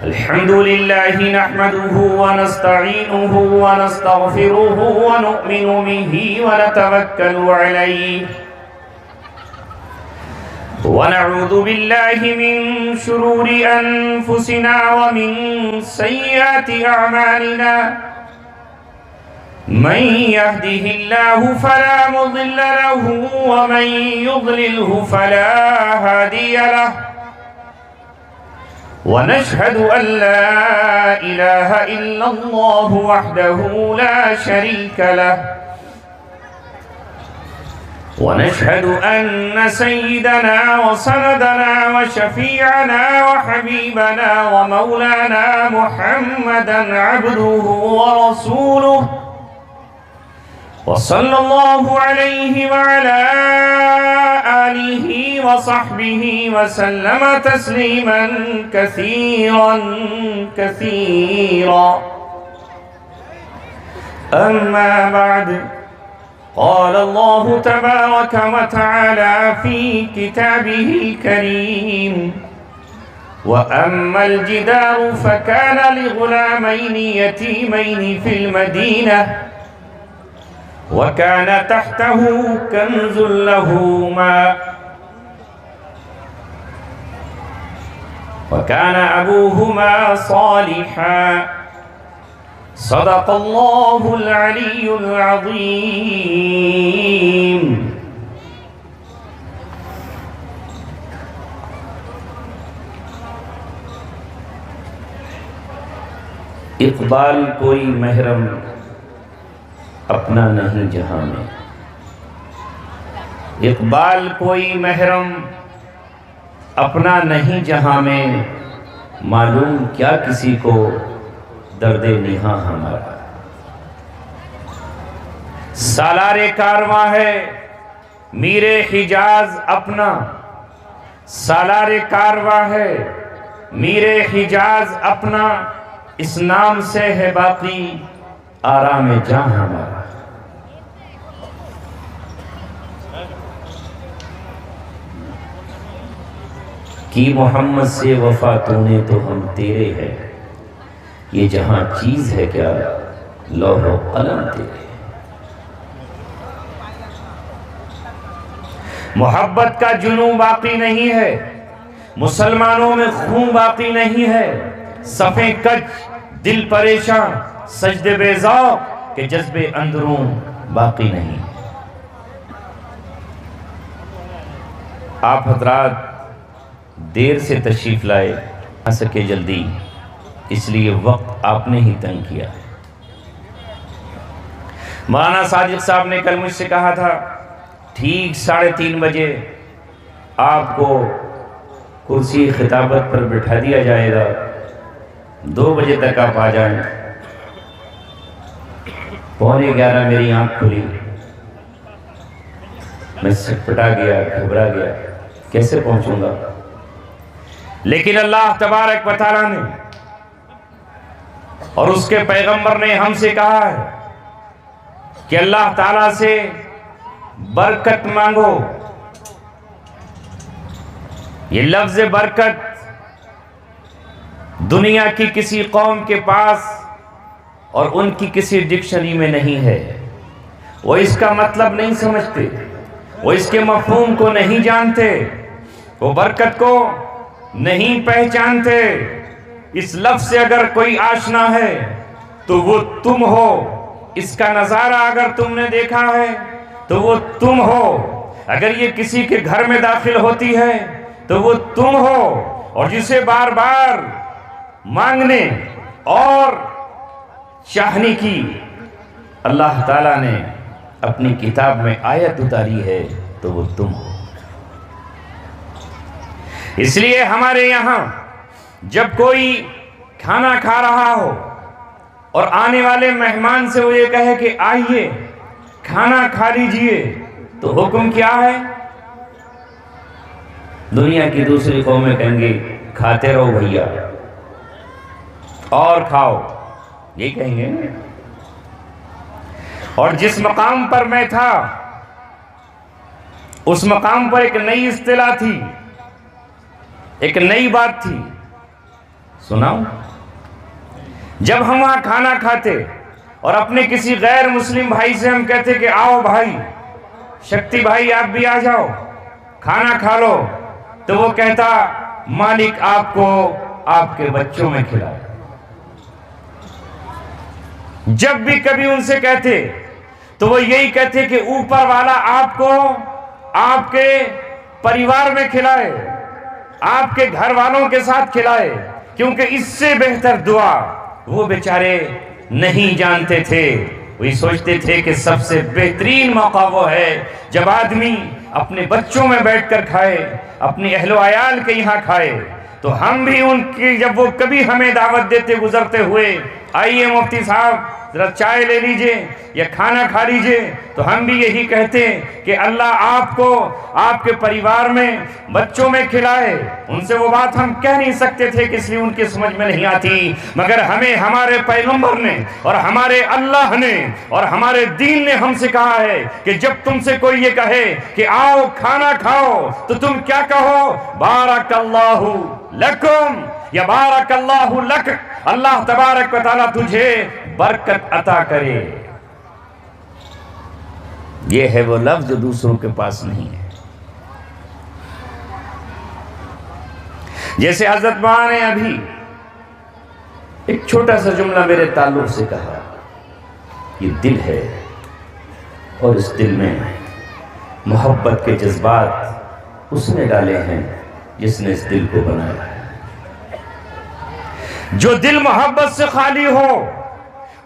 الحمد لله نحمده ونستعينه ونستغفره ونؤمن به ونتوكل عليه ونعوذ بالله من شرور أنفسنا ومن سيئات أعمالنا من يهده الله فلا مضل له ومن يضلله فلا هادي له ونشهد أن لا إله إلا الله وحده لا شريك له ونشهد أن سيدنا وسندنا وشفيعنا وحبيبنا ومولانا محمدا عبده ورسوله وصلى الله عليه وعلى آله وصحبه وسلم تسليما كثيرا كثيرا أما بعد قال الله تبارك وتعالى في كتابه الكريم وأما الجدار فكان لغلامين يتيمين في المدينة وكان تحته كنز لهما وكان أبوهما صالحا صدق الله العلي العظيم. اقبال کوئی محرم اپنا نہیں جہاں میں، اقبال کوئی محرم اپنا نہیں جہاں میں، معلوم کیا کسی کو درد نہاں ہمارا. سالار کارواں ہے میر حجاز اپنا، سالار کارواں ہے میر حجاز اپنا، اس نام سے ہے باقی آرام جاں ہمارا. کی محمد سے وفا تو نے تو ہم تیرے ہیں، یہ جہاں چیز ہے کیا لوح و قلم تیرے. محبت کا جنون باقی نہیں ہے، مسلمانوں میں خون باقی نہیں ہے، صفیں کج دل پریشان سجدے بے ذوق کہ جذبے اندرون باقی نہیں. آپ حضرات دیر سے تشریف لائے، آ سکے جلدی، اس لیے وقت آپ نے ہی تنگ کیا. مولانا صادق صاحب نے کل مجھ سے کہا تھا ٹھیک 3:30 بجے آپ کو کرسی خطابت پر بٹھا دیا جائے گا، 2 بجے تک آپ آ جائیں. 11:15 میری آنکھ کھلی، میں سٹپٹا گیا، گھبرا گیا، کیسے پہنچوں گا. لیکن اللہ تبارک و تعالیٰ نے اور اس کے پیغمبر نے ہم سے کہا ہے کہ اللہ تعالیٰ سے برکت مانگو. یہ لفظ برکت دنیا کی کسی قوم کے پاس اور ان کی کسی ڈکشنری میں نہیں ہے. وہ اس کا مطلب نہیں سمجھتے، وہ اس کے مفہوم کو نہیں جانتے، وہ برکت کو نہیں پہچانتے. اس لفظ سے اگر کوئی آشنا ہے تو وہ تم ہو، اس کا نظارہ اگر تم نے دیکھا ہے تو وہ تم ہو. اگر یہ کسی کے گھر میں داخل ہوتی ہے تو وہ تم ہو، اور جسے بار بار مانگنے اور چاہنے کی اللہ تعالیٰ نے اپنی کتاب میں آیت اتاری ہے تو وہ تم ہو. اس لیے ہمارے یہاں جب کوئی کھانا کھا رہا ہو اور آنے والے مہمان سے وہ یہ کہے کہ آئیے کھانا کھا لیجئے، تو حکم کیا ہے؟ دنیا کی دوسری قومیں کہیں گے کھاتے رہو بھیا اور کھاؤ، یہ کہیں گے. اور جس مقام پر میں تھا اس مقام پر ایک نئی اصطلاح تھی، ایک نئی بات تھی. سناؤں؟ جب ہم وہاں کھانا کھاتے اور اپنے کسی غیر مسلم بھائی سے ہم کہتے کہ آؤ بھائی، شکتی بھائی آپ بھی آ جاؤ، کھانا کھا لو، تو وہ کہتا مالک آپ کو آپ کے بچوں میں کھلائے۔ جب بھی کبھی ان سے کہتے تو وہ یہی کہتے کہ اوپر والا آپ کو آپ کے پریوار میں کھلائے، آپ کے گھر والوں کے ساتھ کھلائے، کیونکہ اس سے بہتر دعا وہ بیچارے نہیں جانتے تھے۔ وہی سوچتے تھے کہ سب سے بہترین موقع وہ ہے جب آدمی اپنے بچوں میں بیٹھ کر کھائے، اپنی اہل و عیال کے یہاں کھائے۔ تو ہم بھی ان کی جب وہ کبھی ہمیں دعوت دیتے گزرتے ہوئے، آئیے مفتی صاحب ذرا چائے لے لیجئے یا کھانا کھا لیجئے، تو ہم بھی یہی کہتے کہ اللہ آپ کو آپ کے پریوار میں بچوں میں کھلائے۔ ان سے وہ بات ہم کہہ نہیں سکتے تھے کہ اس لیے ان کی سمجھ میں نہیں آتی، مگر ہمیں ہمارے پیغمبر نے اور ہمارے اللہ نے اور ہمارے دین نے ہم سے کہا ہے کہ جب تم سے کوئی یہ کہے کہ آؤ کھانا کھاؤ تو تم کیا کہو؟ بارک اللہ لکم یا بارک اللہ لک، اللہ تبارک و تعالیٰ تجھے برکت عطا کرے۔ یہ ہے وہ لفظ جو دوسروں کے پاس نہیں ہے۔ جیسے حضرت ماں نے ابھی ایک چھوٹا سا جملہ میرے تعلق سے کہا، یہ دل ہے اور اس دل میں محبت کے جذبات اس نے ڈالے ہیں جس نے اس دل کو بنایا ہے۔ جو دل محبت سے خالی ہو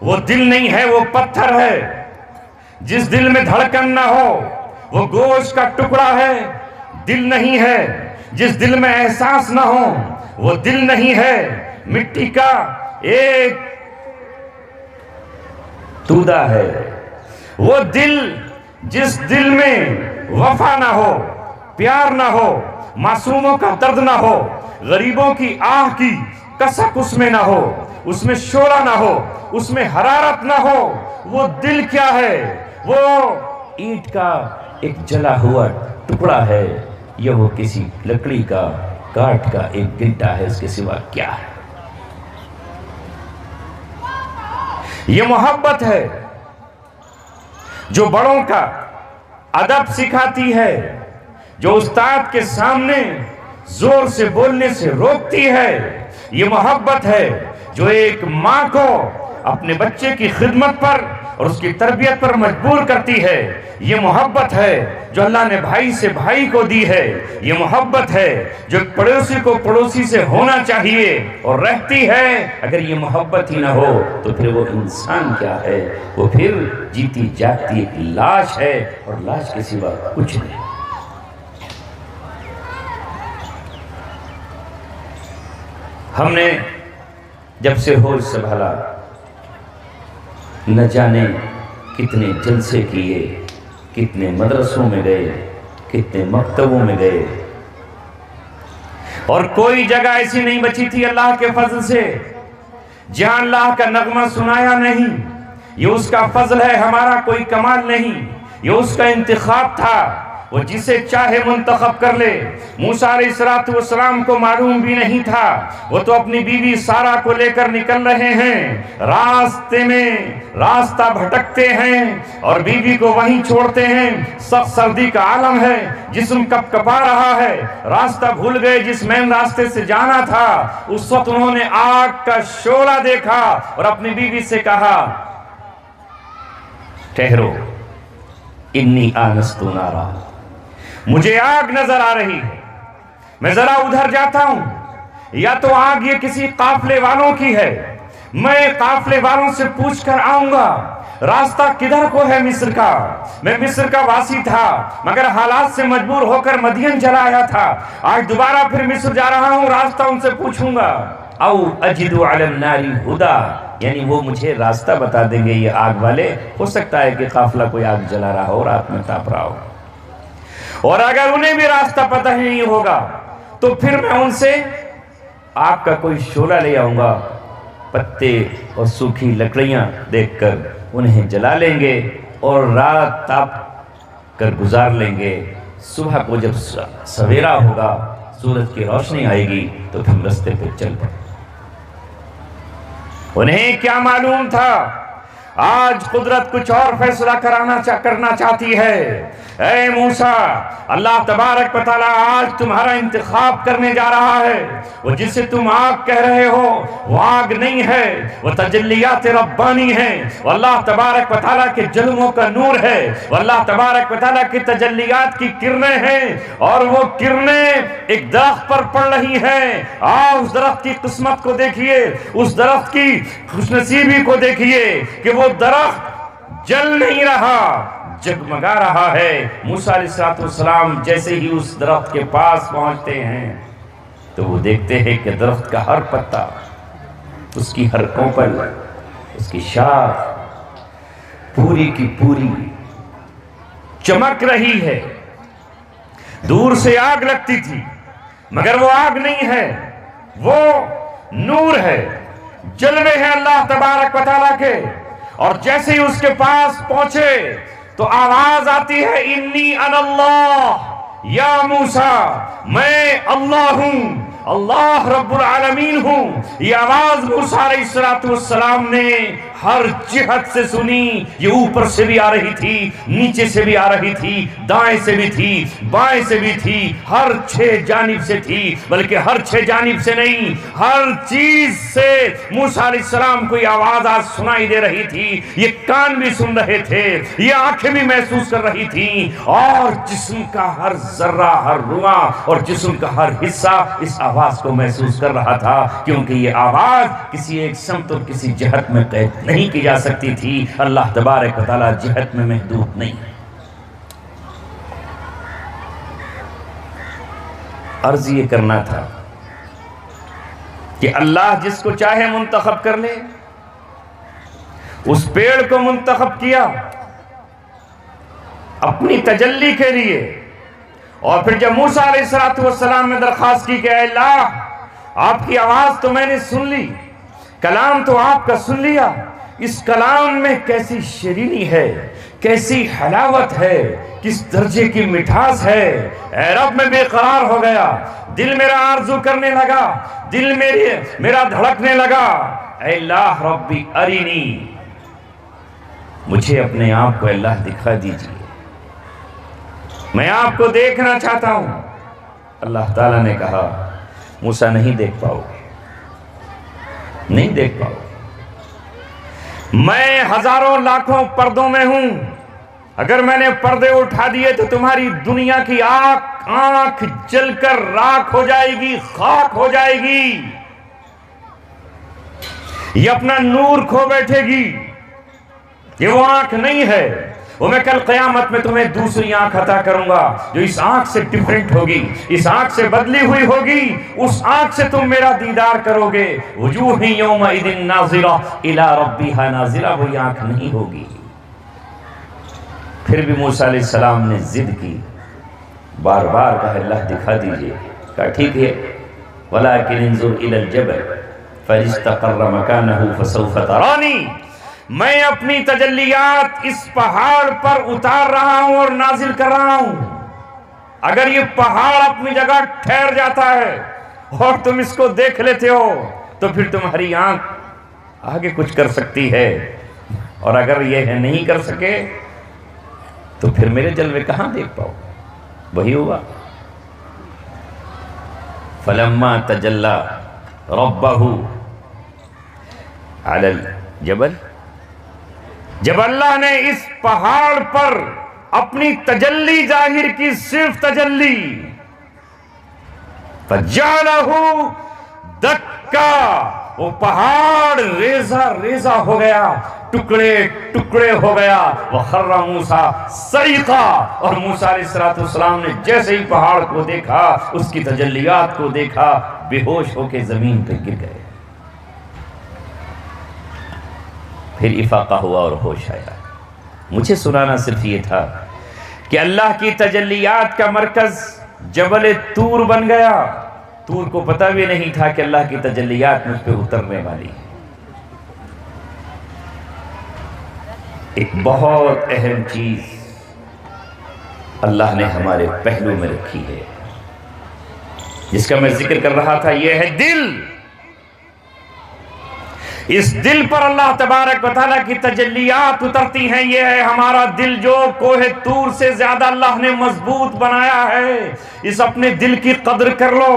وہ دل نہیں ہے، وہ پتھر ہے۔ جس دل میں دھڑکن نہ ہو وہ گوشت کا ٹکڑا ہے، دل نہیں ہے۔ جس دل میں احساس نہ ہو وہ دل نہیں ہے، مٹی کا ایک تودہ ہے۔ وہ دل جس دل میں وفا نہ ہو، پیار نہ ہو، معصوموں کا درد نہ ہو، غریبوں کی آہ کی کسک اس میں نہ ہو، اس میں شعلہ نہ ہو، اس میں حرارت نہ ہو، وہ دل کیا ہے؟ وہ اینٹ کا ایک جلا ہوا ٹکڑا ہے یا وہ کسی لکڑی کا کاٹ کا ایک گنٹا ہے، اس کے سوا کیا ہے؟ یہ محبت ہے جو بڑوں کا ادب سکھاتی ہے، جو استاد کے سامنے زور سے بولنے سے روکتی ہے۔ یہ محبت ہے جو ایک ماں کو اپنے بچے کی خدمت پر اور اس کی تربیت پر مجبور کرتی ہے۔ یہ محبت ہے جو اللہ نے بھائی سے بھائی کو دی ہے۔ یہ محبت ہے جو پڑوسی کو پڑوسی سے ہونا چاہیے اور رہتی ہے۔ اگر یہ محبت ہی نہ ہو تو پھر وہ انسان کیا ہے؟ وہ پھر جیتی جاگتی ایک لاش ہے، اور لاش کے سوا کچھ نہیں۔ ہم نے جب سے ہوش سنبھالا نہ جانے کتنے جلسے کیے، کتنے مدرسوں میں گئے، کتنے مکتبوں میں گئے، اور کوئی جگہ ایسی نہیں بچی تھی اللہ کے فضل سے جہاں اللہ کا نغمہ سنایا نہیں۔ یہ اس کا فضل ہے، ہمارا کوئی کمال نہیں، یہ اس کا انتخاب تھا۔ وہ جسے چاہے منتخب کر لے۔ موسیٰ علیہ السلام کو معلوم بھی نہیں تھا، وہ تو اپنی بیوی سارہ کو لے کر نکل رہے ہیں، راستے میں راستہ بھٹکتے ہیں اور بیوی کو وہیں چھوڑتے ہیں۔ سخت سردی کا عالم ہے، جسم کپ کپا رہا ہے، راستہ بھول گئے جس مین راستے سے جانا تھا۔ اس وقت انہوں نے آگ کا شعلہ دیکھا اور اپنی بیوی سے کہا ٹھہرو، انی آنست نارا، مجھے آگ نظر آ رہی ہے، میں ذرا ادھر جاتا ہوں۔ یا تو آگ یہ کسی قافلے والوں کی ہے، میں قافلے والوں سے پوچھ کر آؤں گا راستہ کدھر کو ہے مصر کا۔ میں مصر کا واسی تھا مگر حالات سے مجبور ہو کر مدین چلا آیا تھا، آج دوبارہ پھر مصر جا رہا ہوں، راستہ ان سے پوچھوں گا۔ او اجد علی النار ہدا، یعنی وہ مجھے راستہ بتا دیں گے یہ آگ والے۔ ہو سکتا ہے کہ قافلہ کوئی آگ جلا رہا ہو، رات میں تاپ رہا ہو، اور اگر انہیں بھی راستہ پتہ ہی نہیں ہوگا تو پھر میں ان سے آگ کا کوئی شعلہ لے آؤں گا، پتے اور سوکھی لکڑیاں دیکھ کر انہیں جلا لیں گے اور رات تاپ کر گزار لیں گے۔ صبح کو جب سویرا ہوگا، سورج کی روشنی آئے گی تو پھر راستے پہ چل پڑیں۔ انہیں کیا معلوم تھا آج قدرت کچھ اور فیصلہ کرنا چاہتی ہے۔ اے موسیٰ، اللہ تبارک و تعالیٰ آج تمہارا انتخاب کرنے جا رہا ہے۔ وہ جسے تم آگ کہہ رہے ہو وہ آگ نہیں ہے، وہ تجلیات ربانی ہے، وہ اللہ تبارک و تعالیٰ کے جلووں کا نور ہے، وہ اللہ تبارک و تعالیٰ کی تجلیات کی کرنیں ہیں، اور وہ کرنیں ایک درخت پر پڑ رہی ہیں۔ آؤ اس درخت کی قسمت کو دیکھیے، اس درخت کی خوش نصیبی کو دیکھیے کہ وہ درخت جل نہیں رہا، جگمگا رہا ہے۔ موسیٰ علیہ السلام جیسے ہی اس درخت کے پاس پہنچتے ہیں تو وہ دیکھتے ہیں کہ درخت کا ہر پتا، اس کی ہر کونپل، اس کی شاخ پوری کی پوری چمک رہی ہے۔ دور سے آگ لگتی تھی مگر وہ آگ نہیں ہے، وہ نور ہے، جلوے ہیں اللہ تبارک و تعالیٰ کے۔ اور جیسے ہی اس کے پاس پہنچے تو آواز آتی ہے انی انا اللہ یا موسیٰ، میں اللہ ہوں، اللہ رب العالمین ہوں۔ یہ آواز موسیٰ علیہ السلام نے ہر جہت سے سنی، یہ اوپر سے بھی آ رہی تھی، نیچے سے بھی آ رہی تھی، دائیں سے بھی تھی، بائیں سے بھی تھی، ہر 6 جانب سے تھی، بلکہ ہر 6 جانب سے نہیں، ہر چیز سے موسیٰ علیہ السلام کو یہ آواز آج سنائی دے رہی تھی۔ یہ کان بھی سن رہے تھے، یہ آنکھیں بھی محسوس کر رہی تھیں، اور جسم کا ہر ذرہ، ہر رواں اور جسم کا ہر حصہ اس آواز کو محسوس کر رہا تھا، کیونکہ یہ آواز کسی ایک سمت اور کسی جہت میں قید نہیں کی جا سکتی تھی۔ اللہ تبارک و تعالیٰ جہت میں محدود نہیں۔ عرض یہ کرنا تھا کہ اللہ جس کو چاہے منتخب کر لے، اس پیڑ کو منتخب کیا اپنی تجلی کے لیے، اور پھر جب موسیٰ علیہ السلام نے درخواست کی کہ اے اللہ، آپ کی آواز تو میں نے سن لی، کلام تو آپ کا سن لیا، اس کلام میں کیسی شیرینی ہے، کیسی حلاوت ہے، کس درجے کی مٹھاس ہے۔ اے رب، میں بے قرار ہو گیا، دل میرا آرزو کرنے لگا، دل میرا دھڑکنے لگا۔ اے اللہ ربی ارینی، مجھے اپنے آپ کو اللہ دکھا دیجئے، میں آپ کو دیکھنا چاہتا ہوں۔ اللہ تعالیٰ نے کہا موسیٰ نہیں دیکھ پاؤ گے، نہیں دیکھ پاؤ گے، میں ہزاروں لاکھوں پردوں میں ہوں، اگر میں نے پردے اٹھا دیے تو تمہاری دنیا کی آنکھ جل کر راکھ ہو جائے گی، خاک ہو جائے گی، یہ اپنا نور کھو بیٹھے گی۔ یہ وہ آنکھ نہیں ہے، وہ میں کل قیامت میں تمہیں دوسری آنکھ عطا کروں گا جو اس آنکھ سے ڈیفرنٹ ہوگی، اس آنکھ سے بدلی ہوئی ہوگی، اس آنکھ سے تم میرا دیدار کرو گے۔ وجوہ یومئذ ناظرہ الی ربہا ناظرہ، وہی آنکھ نہیں ہوگی۔ پھر بھی موسیٰ علیہ السلام نے ضد کی، بار بار کہا اللہ دکھا دیجئے، کہا ٹھیک ہے، وَلَكِنْ انظُرْ إِلَى الْجَبَلِ فَإِنِ مَكَانَهُ فَسَوْفَ تَرَانِي، میں اپنی تجلیات اس پہاڑ پر اتار رہا ہوں اور نازل کر رہا ہوں۔ اگر یہ پہاڑ اپنی جگہ ٹھہر جاتا ہے اور تم اس کو دیکھ لیتے ہو تو پھر تمہاری آنکھ آگے کچھ کر سکتی ہے، اور اگر یہ نہیں کر سکے تو پھر میرے جلوے کہاں دیکھ پاؤ۔ وہی ہوا، فلما تجلی ربہ علی الجبل، جب اللہ نے اس پہاڑ پر اپنی تجلی ظاہر کی، صرف تجلی، فجعلہ دکا، وہ پہاڑ ریزہ ریزہ ہو گیا، ٹکڑے ٹکڑے ہو گیا۔ وخر موسیٰ صعقا، اور موسیٰ علیہ السلام نے جیسے ہی پہاڑ کو دیکھا، اس کی تجلیات کو دیکھا، بے ہوش ہو کے زمین پہ گر گئے۔ پھر افاقہ ہوا اور ہوش آیا۔ مجھے سنانا صرف یہ تھا کہ اللہ کی تجلیات کا مرکز جبل طور بن گیا۔ طور کو پتہ بھی نہیں تھا کہ اللہ کی تجلیات مجھ پہ اترنے والی ہے۔ ایک بہت اہم چیز اللہ نے ہمارے پہلو میں رکھی ہے، جس کا میں ذکر کر رہا تھا، یہ ہے دل۔ اس دل پر اللہ تبارک و تعالیٰ کی تجلیات اترتی ہیں. یہ ہے ہمارا دل جو کوہ طور سے زیادہ اللہ نے مضبوط بنایا ہے. اس اپنے دل کی قدر کر لو.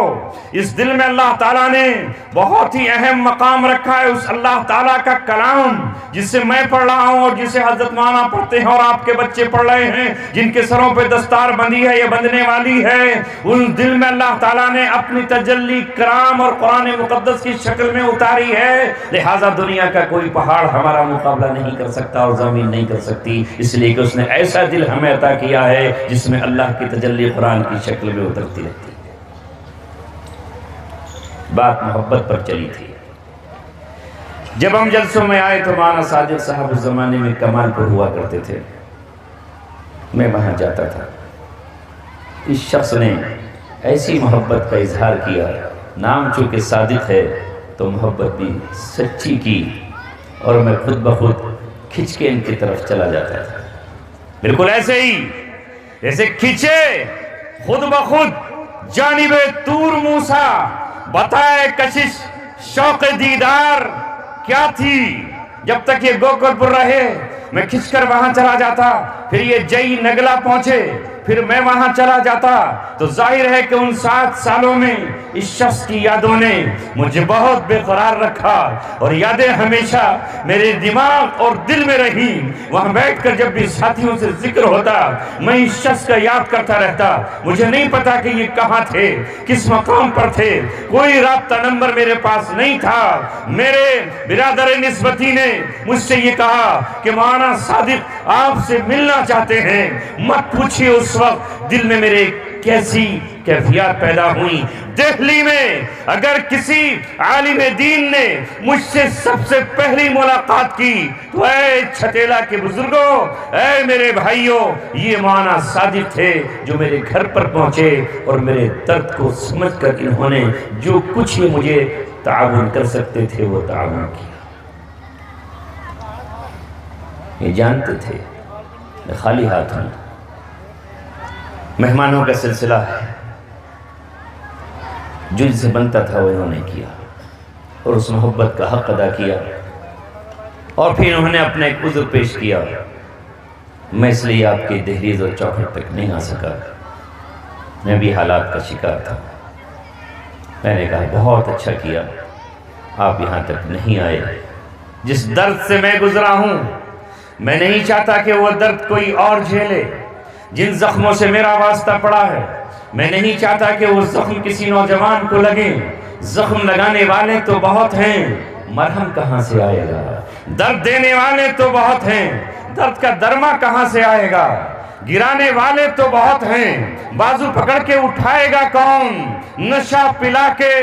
اس دل میں اللہ تعالیٰ نے بہت ہی اہم مقام رکھا ہے. اس اللہ تعالیٰ کا کلام جسے میں پڑھ رہا ہوں اور جسے حضرت مولانا پڑھتے ہیں اور آپ کے بچے پڑھ رہے ہیں, جن کے سروں پہ دستار بندی ہے یا بندنے والی ہے, ان دل میں اللہ تعالیٰ نے اپنی تجلی کرام اور قرآن مقدس کی شکل میں اتاری ہے. لہٰذا دنیا کا کوئی پہاڑ ہمارا مقابلہ نہیں کر سکتا اور زمین نہیں کر سکتی, اس لیے کہ اس نے ایسا دل ہمیں عطا کیا ہے جس میں اللہ کی تجلی قرآن کی شکل میں اترتی رہتی ہے. بات محبت پر چلی تھی. جب ہم جلسوں میں آئے تو مولانا صادق صاحب اس زمانے میں کمال پر ہوا کرتے تھے. میں وہاں جاتا تھا. اس شخص نے ایسی محبت کا اظہار کیا, نام چونکہ صادق ہے تو محبت بھی سچی کی, اور میں خود بخود کھچ کے ان کی طرف چلا جاتا تھا. بالکل ایسے ہی جیسے کھچے خود بخود جانب طور موسیٰ. بتائے کشش شوق دیدار کیا تھی. جب تک یہ گوکل پور رہے میں کھچ کر وہاں چلا جاتا, پھر یہ جئی نگلا پہنچے پھر میں وہاں چلا جاتا. تو ظاہر ہے کہ ان 7 سالوں میں اس شخص کی یادوں نے مجھے بہت بے قرار رکھا, اور یادیں ہمیشہ میرے دماغ اور دل میں رہی. وہاں بیٹھ کر جب بھی ساتھیوں سے ذکر ہوتا میں اس شخص کا یاد کرتا رہتا. مجھے نہیں پتا کہ یہ کہاں تھے, کس مقام پر تھے, کوئی رابطہ نمبر میرے پاس نہیں تھا. میرے برادر نسبتی نے مجھ سے یہ کہا کہ مولانا صادق آپ سے ملنا چاہتے ہیں. مت پوچھئے اس وقت دل میں میرے کیسی کیفیات پیدا ہوئی. دہلی میں اگر کسی عالم دین نے مجھ سے سب سے پہلی ملاقات کی تو اے چھتیلا کے بزرگوں, اے میرے بھائیوں, یہ مولانا صادق تھے جو میرے گھر پر پہنچے اور میرے درد کو سمجھ کر انہوں نے جو کچھ ہی مجھے تعاون کر سکتے تھے وہ تعاون کیا. یہ جانتے تھے میں خالی ہاتھ ہوں. مہمانوں کا سلسلہ ہے, جو ان سے بنتا تھا وہ انہوں نے کیا اور اس محبت کا حق ادا کیا. اور پھر انہوں نے اپنا ایک عذر پیش کیا, میں اس لیے آپ کی دہلیز اور چوکھٹ تک نہیں آ سکا, میں بھی حالات کا شکار تھا. میں نے کہا بہت اچھا کیا آپ یہاں تک نہیں آئے. جس درد سے میں گزرا ہوں میں نہیں چاہتا کہ وہ درد کوئی اور جھیلے. جن زخموں سے میرا واسطہ پڑا ہے میں نہیں چاہتا کہ وہ زخم کسی نوجوان کو لگے. زخم لگانے والے تو بہت ہیں, مرہم کہاں سے آئے گا. درد دینے والے تو بہت ہیں, درد کا درما کہاں سے آئے گا. گرانے والے تو بہت ہیں, بازو پکڑ کے اٹھائے گا کون. نشہ پلا کے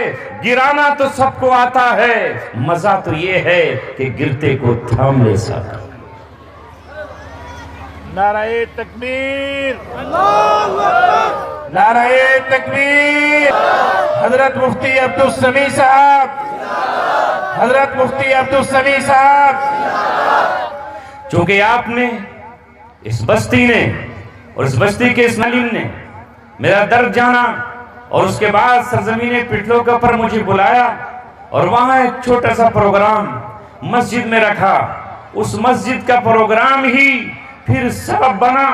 گرانا تو سب کو آتا ہے, مزہ تو یہ ہے کہ گرتے کو تھام لے سکتا. نعرہ تکبیر, نعرہ تکبیر. حضرت مفتی عبدالسمیع صاحب, حضرت مفتی عبدالسمیع صاحب. چونکہ آپ نے, اس بستی نے اور اس بستی کے اس عالم نے میرا درد جانا اور اس کے بعد سرزمین پٹلوکا پر مجھے بلایا اور وہاں ایک چھوٹا سا پروگرام مسجد میں رکھا. اس مسجد کا پروگرام ہی پھر سبب بنا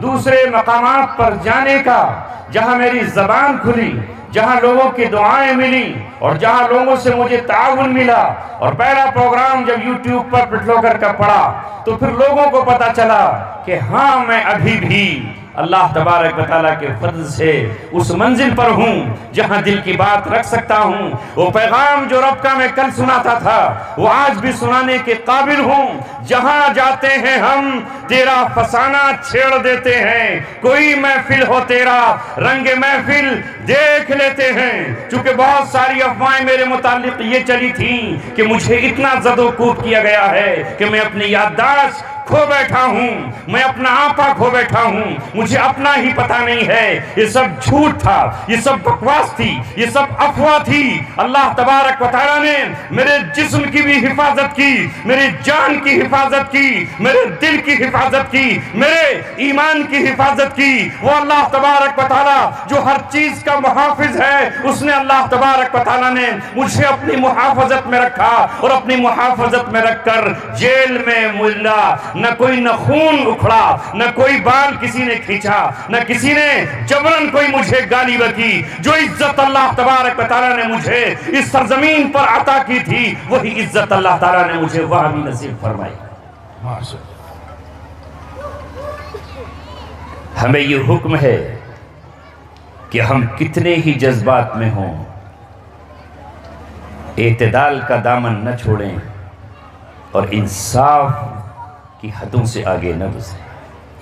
دوسرے مقامات پر جانے کا, جہاں میری زبان کھلی, جہاں لوگوں کی دعائیں ملی اور جہاں لوگوں سے مجھے تعاون ملا. اور پہلا پروگرام جب یوٹیوب پر پٹلوکر کا پڑا تو پھر لوگوں کو پتا چلا کہ ہاں میں ابھی بھی اللہ تبارک و تعالیٰ کے فضل سے اس منزل پر ہوں جہاں دل کی بات رکھ سکتا ہوں. وہ پیغام جو رب کا میں کل سناتا تھا وہ آج بھی سنانے کے قابل ہوں. جہاں جاتے ہیں ہم تیرا فسانہ چھیڑ دیتے ہیں, کوئی محفل ہو تیرا رنگ محفل دیکھ لیتے ہیں. چونکہ بہت ساری افواہیں میرے متعلق یہ چلی تھیں کہ مجھے اتنا زد و کوب کیا گیا ہے کہ میں اپنی یادداشت کھو بیٹھا ہوں، میں اپنا آپا کھو بیٹھا ہوں، مجھے اپنا ہی پتہ نہیں ہے۔ یہ سب جھوٹ تھا، یہ سب بکواس تھی، یہ سب افواہ تھی۔ اللہ تبارک و تعالیٰ نے میرے جسم کی بھی حفاظت کی، میری جان کی حفاظت کی، میرے دل کی حفاظت کی، میرے ایمان کی حفاظت کی۔ وہ اللہ تبارک و تعالیٰ جو ہر چیز کا محافظ ہے، اس نے اللہ تبارک و تعالیٰ نے مجھے اپنی محافظت میں رکھا، اور اپنی محافظت میں رکھ کر جیل میں ملا، نہ کوئی نخون اکھڑا، نہ کوئی بال کسی نے کھینچا، نہ کسی نے جبرن کوئی مجھے گالی بکی۔ جو عزت اللہ تبارک و تعالیٰ نے مجھے اس سرزمین پر عطا کی تھی، وہی عزت اللہ تعالیٰ نے مجھے وہاں بھی نصیب فرمائی۔ ہمیں یہ حکم ہے کہ ہم کتنے ہی جذبات میں ہوں، اعتدال کا دامن نہ چھوڑیں اور انصاف کی حدوں سے آگے نہ گزریں۔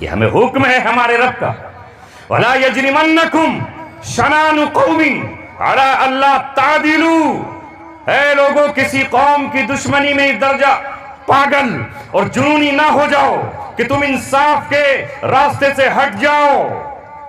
یہ ہمیں حکم ہے ہمارے رب کا۔ وَلَا يَجْرِمَنَّكُمْ شَنَانُ قَوْمٍ عَلَىٰ أَلَّا تَعْدِلُوا۔ اے لوگوں، کسی قوم کی دشمنی میں درجہ پاگل اور جنونی نہ ہو جاؤ کہ تم انصاف کے راستے سے ہٹ جاؤ۔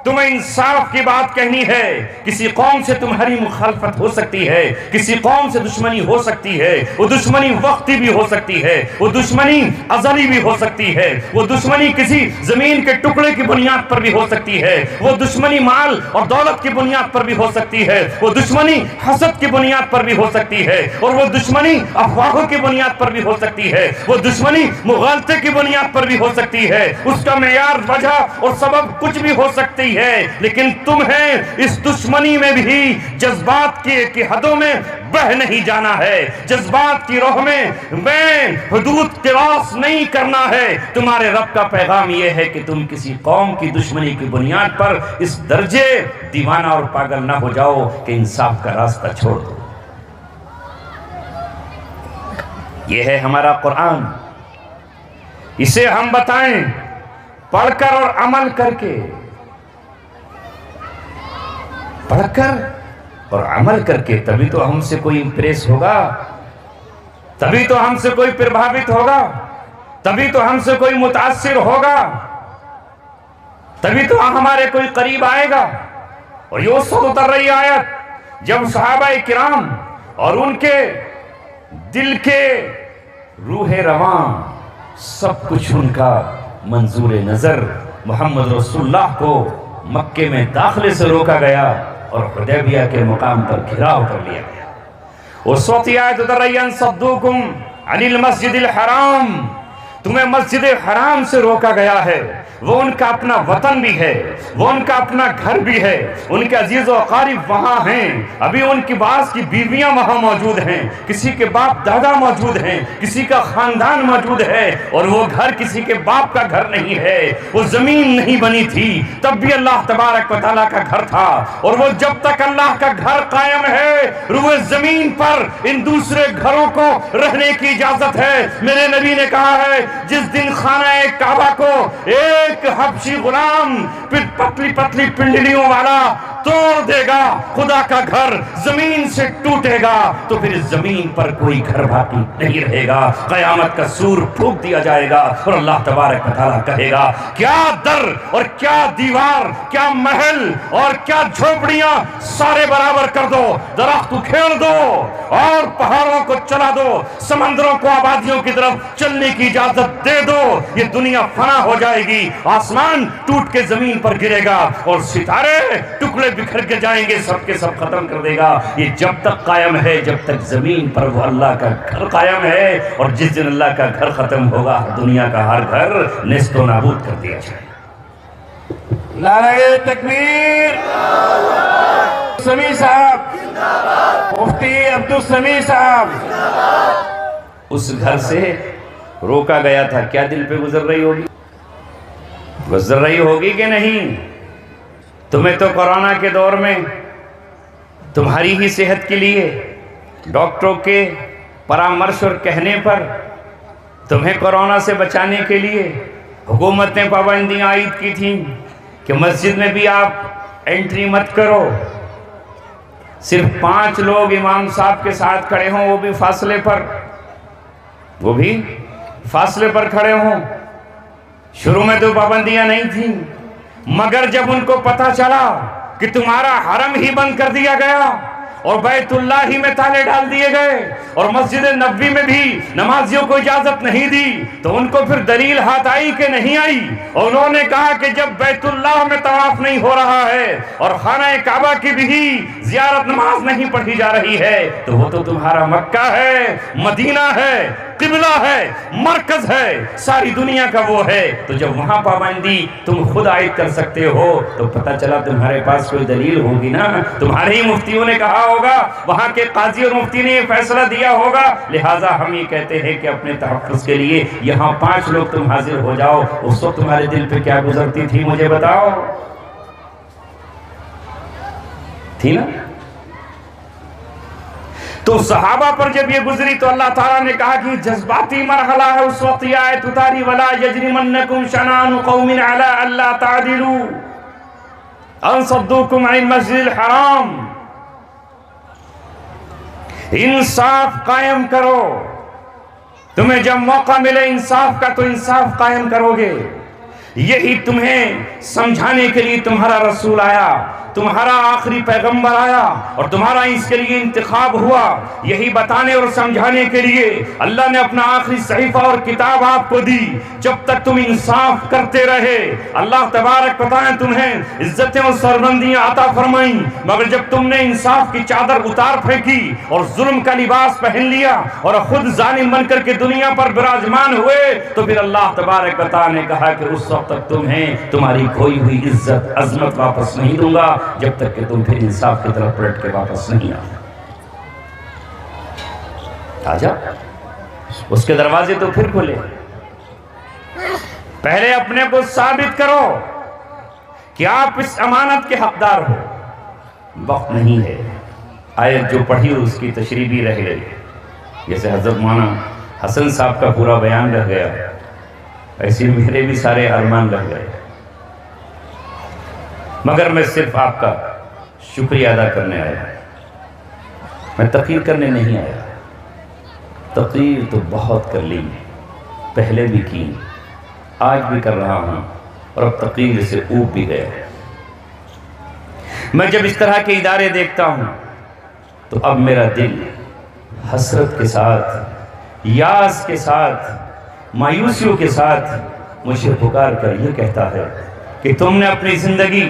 تمہیں انصاف کی بات کہنی ہے۔ کسی قوم سے تمہاری مخالفت ہو سکتی ہے، کسی قوم سے دشمنی ہو سکتی ہے، وہ دشمنی وقتی بھی ہو سکتی ہے، وہ دشمنی ازلی بھی ہو سکتی ہے، وہ دشمنی کسی زمین کے ٹکڑے کی بنیاد پر بھی ہو سکتی ہے، وہ دشمنی مال اور دولت کی بنیاد پر بھی ہو سکتی ہے، وہ دشمنی حسد کی بنیاد پر بھی ہو سکتی ہے، اور وہ دشمنی افواہوں کی بنیاد پر بھی ہو سکتی ہے، وہ دشمنی مغالطے کی بنیاد پر بھی ہو سکتی ہے۔ اس کا معیار، وجہ اور سبب کچھ بھی ہو سکتی ہے، لیکن تمہیں اس دشمنی میں بھی جذبات کی حدوں میں بہ نہیں جانا ہے، جذبات کی روح میں حدود کراس نہیں کرنا ہے۔ تمہارے رب کا پیغام یہ ہے کہ تم کسی قوم کی دشمنی کی بنیاد پر اس درجے دیوانہ اور پاگل نہ ہو جاؤ کہ انصاف کا راستہ چھوڑ دو۔ یہ ہے ہمارا قرآن، اسے ہم بتائیں پڑھ کر اور عمل کر کے، پڑھ کر اور عمل کر کے، تبھی تو ہم سے کوئی امپریس ہوگا، تبھی تو ہم سے کوئی پربھاوت ہوگا، تبھی تو ہم سے کوئی متاثر ہوگا، تبھی تو ہمارے کوئی قریب آئے گا۔ اور یہ اس وقت اتر رہی آیت جب صحابہ کرام اور ان کے دل کے روح رواں سب کچھ ان کا منظور نظر محمد رسول اللہ کو مکے میں داخلے سے روکا گیا اور حدیبیہ کے مقام پر گھراؤ کر لیا گیا۔ اس وقت یہ آیت اتر رہی ہے، صدوکم عن المسجد الحرام، تمہیں مسجد حرام سے روکا گیا ہے۔ وہ ان کا اپنا وطن بھی ہے، وہ ان کا اپنا گھر بھی ہے، ان کے عزیز و اقارب وہاں ہیں، ابھی ان کی بعض کی بیویاں وہاں موجود ہیں، کسی کے باپ دادا موجود ہیں، کسی کا خاندان موجود ہے، اور وہ گھر کسی کے باپ کا گھر نہیں ہے، وہ زمین نہیں بنی تھی تب بھی اللہ تبارک و تعالیٰ کا گھر تھا، اور وہ جب تک اللہ کا گھر قائم ہے روئے زمین پر ان دوسرے گھروں کو رہنے کی اجازت ہے۔ میرے نبی نے کہا ہے، جس دن خانہ کعبہ کو ایک حبشی غلام پھر پتلی پتلی پنڈلیوں والا توڑ دے گا، خدا کا گھر زمین سے ٹوٹے گا، تو پھر اس زمین پر کوئی گھر باقی نہیں رہے گا، قیامت کا سور پھونک دیا جائے گا، اور اللہ تبارک و تعالیٰ کہے گا، کیا در اور کیا دیوار، کیا محل اور کیا جھوپڑیاں سارے برابر کر دو، درخت کھیڑ دو اور پہاڑوں کو چلا دو، سمندروں کو آبادیوں کی طرف چلنے کی اجازت دے دو، یہ دنیا فنا ہو جائے گی، آسمان ٹوٹ کے زمین پر گرے گا اور ستارے ٹکڑے بکھر کے جائیں گے، سب کے سب ختم کر دے گا۔ یہ جب تک قائم ہے جب تک زمین پر وہ اللہ کا گھر قائم ہے، اور جس دن اللہ کا گھر ختم ہوگا دنیا کا ہر گھر نیست و نابود کر دیا جائے۔ نعرہ تکبیر، سمیع صاحب، مفتی عبدالسمیع صاحب۔ اس گھر سے روکا گیا تھا، کیا دل پہ گزر رہی ہوگی؟ گزر رہی ہوگی کہ نہیں؟ تمہیں تو کورونا کے دور میں تمہاری ہی صحت کے لیے ڈاکٹروں کے پرامرش اور کہنے پر تمہیں کورونا سے بچانے کے لیے حکومت نے پابندیاں عائد کی تھیں کہ مسجد میں بھی آپ انٹری مت کرو، صرف 5 لوگ امام صاحب کے ساتھ کھڑے ہوں، وہ بھی فاصلے پر کھڑے ہوں، شروع میں تو پابندیاں نہیں تھیں، مگر جب ان کو پتہ چلا کہ تمہارا حرم ہی بند کر دیا گیا اور بیت اللہ ہی میں تالے ڈال دیے گئے اور مسجد نبوی میں بھی نمازیوں کو اجازت نہیں دی، تو ان کو پھر دلیل ہاتھ آئی کہ نہیں آئی، اور انہوں نے کہا کہ جب بیت اللہ میں طواف نہیں ہو رہا ہے اور خانہ کعبہ کی بھی زیارت نماز نہیں پڑھی جا رہی ہے تو وہ تو تمہارا مکہ ہے، مدینہ ہے، قبلہ ہے، مرکز ہے، ساری دنیا کا وہ ہے، تو جب وہاں پابندی تم خود عائد کر سکتے ہو تو پتہ چلا تمہارے پاس کوئی دلیل ہوگی نا، تمہارے ہی مفتیوں نے کہا ہوگا، وہاں کے قاضی اور مفتی نے یہ فیصلہ دیا ہوگا، لہٰذا ہم یہ کہتے ہیں کہ اپنے تحفظ کے لیے یہاں 5 لوگ تم حاضر ہو جاؤ۔ اس وقت تمہارے دل پہ کیا گزرتی تھی مجھے بتاؤ؟ تھی نا؟ تو صحابہ پر جب یہ گزری تو اللہ تعالیٰ نے کہا کہ جذباتی مرحلہ ہے، اس وقت یہ آیت اتاری وَلَا يَجْرِمَنَّكُمْ شَنَآنُ قَوْمٍ عَلَىٰ أَلَّا تَعْدِلُوا أَن صَدُّوكُمْ عَنِ الْمَسْجِدِ الْحَرَامِ، انصاف قائم کرو، تمہیں جب موقع ملے انصاف کا تو انصاف قائم کرو گے، یہی تمہیں سمجھانے کے لیے تمہارا رسول آیا، تمہارا آخری پیغمبر آیا اور تمہارا اس کے لیے انتخاب ہوا، یہی بتانے اور سمجھانے کے لیے اللہ نے اپنا آخری صحیفہ اور کتاب آپ کو دی، جب تک تم انصاف کرتے رہے اللہ تبارک بتائیں تمہیں عزتیں اور سربلندیاں عطا فرمائیں، مگر جب تم نے انصاف کی چادر اتار پھینکی اور ظلم کا لباس پہن لیا اور خود ظالم بن کر کے دنیا پر براجمان ہوئے تو پھر اللہ تبارک بتائیں نے کہا کہ اس وقت تک تمہیں تمہاری کھوئی ہوئی عزت عظمت واپس نہیں دوں گا جب تک کہ تم پھر انصاف کی طرف پلٹ کے واپس نہیں آجا۔ اس کے دروازے تو پھر کھلے، پہلے اپنے کو ثابت کرو کہ آپ اس امانت کے حقدار ہو، وقت نہیں ہے۔ آیت جو پڑھی اس کی تشریح بھی رہ گئی، جیسے حضرت مولانا حسن صاحب کا پورا بیان رہ گیا، ایسے میرے بھی سارے ارمان رہ گئے، مگر میں صرف آپ کا شکریہ ادا کرنے آیا، میں تقریر کرنے نہیں آیا۔ تقریر تو بہت کر لی، پہلے بھی کی، آج بھی کر رہا ہوں اور اب تقریر سے اوب بھی گیا۔ میں جب اس طرح کے ادارے دیکھتا ہوں تو اب میرا دل حسرت کے ساتھ، یاس کے ساتھ، مایوسیوں کے ساتھ مجھے پکار کر یہ کہتا ہے کہ تم نے اپنی زندگی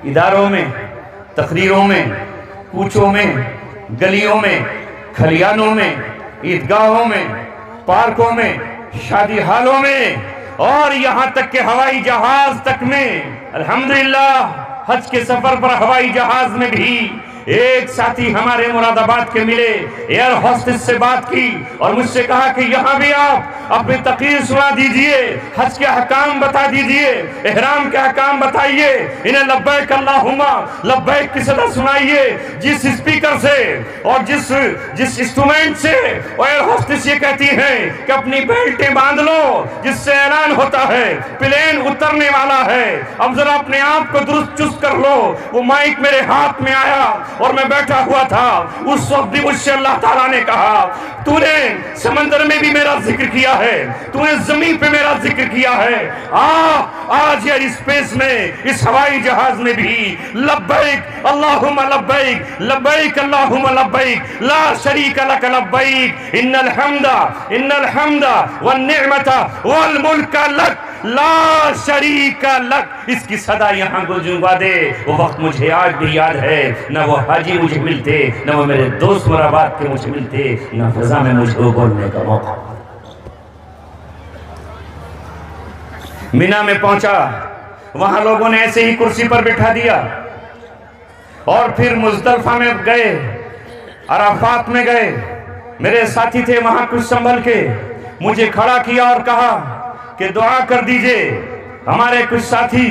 اداروں میں، تقریروں میں، کوچوں میں، گلیوں میں، کھلیانوں میں، عیدگاہوں میں، پارکوں میں، شادی حالوں میں اور یہاں تک کہ ہوائی جہاز تک میں، الحمدللہ حج کے سفر پر ہوائی جہاز میں بھی ایک ساتھی ہمارے مراد آباد کے ملے، ایئر ہوسٹس سے بات کی اور مجھ سے کہا کہ یہاں بھی آپ اپنی تقریر سنا دیجئے، حج کے احکام بتا دیجئے، احرام کے احکام بتائیے، انہیں لبیک اللہم لبیک کی صدا سنائیے۔ جس اسپیکر سے اور جس انسٹرومنٹ سے ایئر ہوسٹس یہ کہتی ہیں کہ اپنی بیلٹیں باندھ لو، جس سے اعلان ہوتا ہے پلین اترنے والا ہے، اب ذرا اپنے آپ کو درست چست کر لو، وہ مائک میرے ہاتھ میں آیا اور میں بیٹھا ہوا تھا، اس وقت بھی مجھ سے اللہ تعالیٰ نے کہا تو نے سمندر میں بھی میرا ذکر کیا ہے، تو نے زمین پہ میرا ذکر کیا ہے، آج ایئر اسپیس میں اس ہوائی جہاز میں بھی لبیک اللہم لبیک لبیک اللہم لبیک لا شریک لک لبیک ان الحمد والنعمت والملک لک لا شریک لک، اس کی صدا یہاں گونجوا دے۔ وہ وقت مجھے آج بھی یاد ہے، نہ وہ حاجی مجھے ملتے، نہ وہ میرے دوست مرابات کے مجھے ملتے، نہ فضا میں مجھے وہ بولنے کا موقع۔ مینا میں پہنچا، وہاں لوگوں نے ایسے ہی کرسی پر بٹھا دیا اور پھر مزدلفہ میں گئے، عرفات میں گئے، میرے ساتھی تھے وہاں کچھ سنبھل کے مجھے کھڑا کیا اور کہا کہ دعا کر دیجئے، ہمارے کچھ ساتھی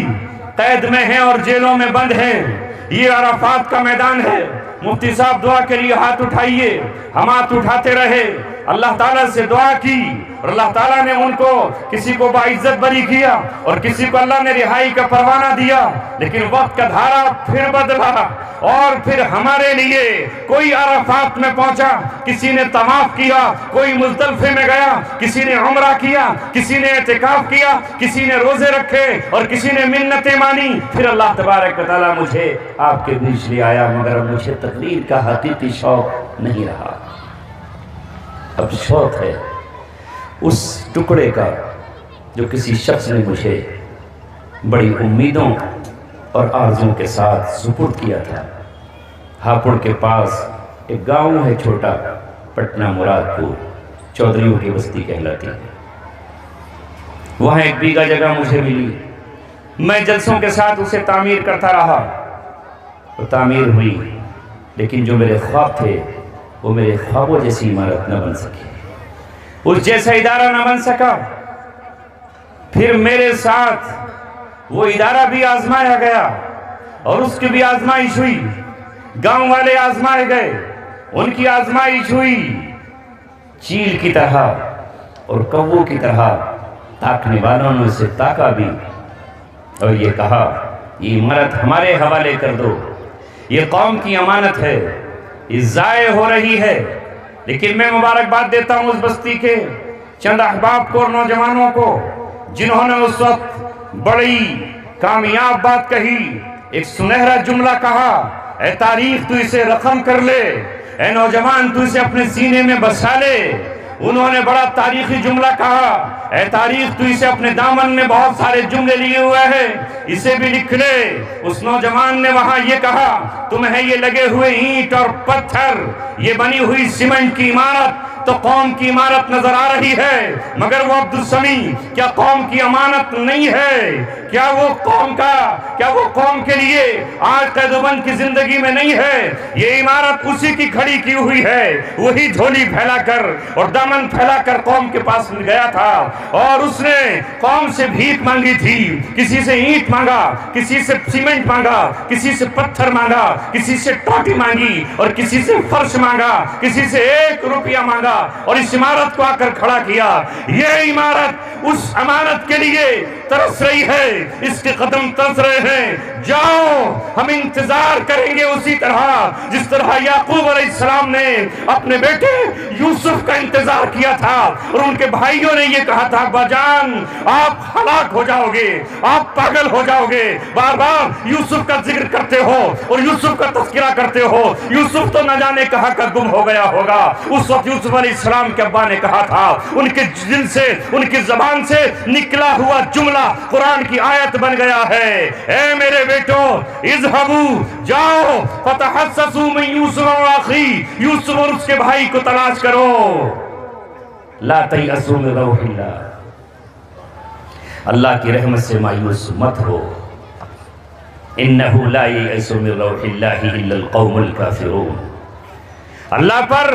قید میں ہیں اور جیلوں میں بند ہیں، یہ عرفات کا میدان ہے، مفتی صاحب دعا کے لیے ہاتھ اٹھائیے۔ ہم ہاتھ اٹھاتے رہے، اللہ تعالیٰ سے دعا کی اور اللہ تعالیٰ نے ان کو کسی کو باعزت بری کیا اور کسی کو اللہ نے رہائی کا پروانہ دیا، لیکن وقت کا دھارا پھر بدلا اور پھر ہمارے لیے کوئی عرفات میں پہنچا، کسی نے طواف کیا، کوئی مزدلفے میں گیا، کسی نے عمرہ کیا، کسی نے اعتکاف کیا، کسی نے روزے رکھے اور کسی نے منتیں مانی۔ پھر اللہ تبارک و تعالیٰ مجھے آپ کے بیچ لے آیا، مگر اب مجھے تقریر کا حقیقی شوق نہیں رہا، اب شوق ہے اس ٹکڑے کا جو کسی شخص نے مجھے بڑی امیدوں اور آرزوں کے ساتھ سپرد کیا تھا۔ ہاپوڑ کے پاس ایک گاؤں ہے چھوٹا، پٹنہ مراد پور، چودھریوں کی بستی کہلاتی ہے۔ وہاں ایک بیگھہ جگہ مجھے ملی، میں جلسوں کے ساتھ اسے تعمیر کرتا رہا، وہ تعمیر ہوئی، لیکن جو میرے خواب تھے وہ میرے خوابوں جیسی عمارت نہ بن سکی، اس جیسا ادارہ نہ بن سکا۔ پھر میرے ساتھ وہ ادارہ بھی آزمایا گیا اور اس کی بھی آزمائش ہوئی، گاؤں والے آزمائے گئے، ان کی آزمائش ہوئی، چیل کی طرح اور کووں کی طرح تاکنے والوں نے اسے تاکا بھی اور یہ کہا یہ عمارت ہمارے حوالے کر دو، یہ قوم کی امانت ہے، یہ ضائع ہو رہی ہے۔ لیکن میں مبارکباد دیتا ہوں اس بستی کے چند احباب کو اور نوجوانوں کو جنہوں نے اس وقت بڑی کامیاب بات کہی، ایک سنہرا جملہ کہا، اے تاریخ تو اسے رقم کر لے، اے نوجوان تو اسے اپنے سینے میں بسا لے۔ انہوں نے بڑا تاریخی جملہ کہا، اے تاریخ تو اسے اپنے دامن میں بہت سارے جملے لیے ہوئے ہیں، اسے بھی لکھ لے۔ اس نوجوان نے وہاں یہ کہا، تمہیں یہ لگے ہوئے اینٹ اور پتھر، یہ بنی ہوئی سیمنٹ کی عمارت تو قوم کی عمارت نظر آ رہی ہے، مگر وہ عبدالسمیع کیا قوم کی امانت نہیں ہے؟ کیا وہ قوم کے لیے آج قید و بند کی زندگی میں نہیں ہے؟ یہ عمارت اسی کی کھڑی کی ہوئی ہے، وہی جھولی پھیلا کر اور دامن پھیلا کر قوم کے پاس گیا تھا اور اس نے قوم سے بھیک مانگی تھی، کسی سے اینٹ مانگا، کسی سے سیمنٹ مانگا، کسی سے پتھر مانگا، کسی سے ٹوٹی مانگی اور کسی سے فرش مانگا، کسی سے 1 روپیہ مانگا اور اس عمارت کو آ کر کھڑا کیا۔ یہ عمارت اس امانت کے لیے ترس رہی ہے، اس کے قدم ترس رہے ہیں۔ جاؤ، ہم انتظار کریں گے اسی طرح جس طرح یعقوب علیہ السلام نے اپنے بیٹے یوسف کا انتظار کیا تھا اور ان کے بھائیوں نے یہ کہا تھا، ابا جان آپ ہلاک ہو جاؤ گے، آپ پاگل ہو جاؤ گے، بار بار یوسف کا ذکر کرتے ہو اور یوسف کا تذکرہ کرتے ہو، یوسف تو نہ جانے کہاں کا گم ہو گیا ہوگا۔ اس وقت یوسف علیہ السلام کے ابا نے کہا تھا، ان کے دل سے، ان کی زبان سے نکلا ہوا جملہ قرآن کی آیت بن گیا ہے، اے میرے بیٹو اذهبوا، جاؤ، فتحسسوا من یوسف واخی، یوسف اور اس کے بھائی کو تلاش کرو، لا تیأسوا من روح اللہ، اللہ کی رحمت سے مایوس مت ہو، انہ لا ییأس من روح اللہ الا القوم الکافرون، اللہ پر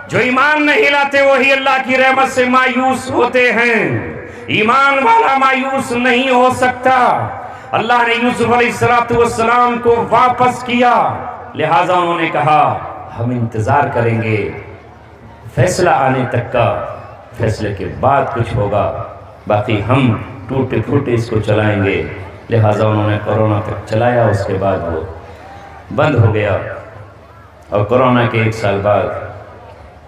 جو ایمان نہیں لاتے وہی اللہ کی رحمت سے مایوس ہوتے ہیں، ایمان والا مایوس نہیں ہو سکتا۔ اللہ نے یوسف علیہ السلام کو واپس کیا، لہٰذا انہوں نے کہا ہم انتظار کریں گے فیصلہ آنے تک کا، فیصلے کے بعد کچھ ہوگا، باقی ہم ٹوٹے پھوٹے اس کو چلائیں گے۔ لہٰذا انہوں نے کورونا تک چلایا، اس کے بعد وہ بند ہو گیا اور کورونا کے 1 سال بعد